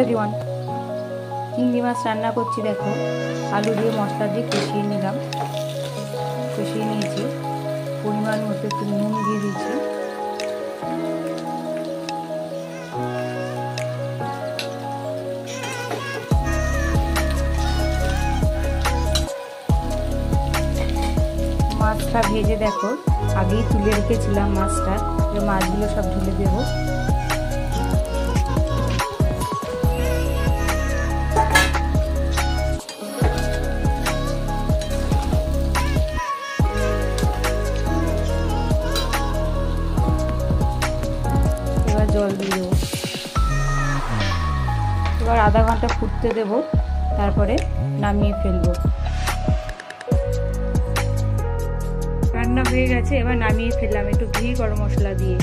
Everyone, চিংড়ি মাছ রান্না করছি। দেখো, আলু দিয়ে মশলা দিয়ে কষিয়ে নিলাম, কষিয়ে নিয়েছি। পরিমাণ মতো একটু নুন দিয়ে দিয়েছি। মাছটা ভেজে দেখো, আগেই তুলে রেখেছিলাম মাছটা। মাছগুলো সব ঢেলে দেবো। এবার জল দিয়ে দেবো। এবার আধা ঘন্টা ফুটতে দেবো, তারপরে নামিয়ে ফেলবো। রান্না হয়ে গেছে, এবার নামিয়ে ফেললাম একটু ঘি গরম মশলা দিয়ে।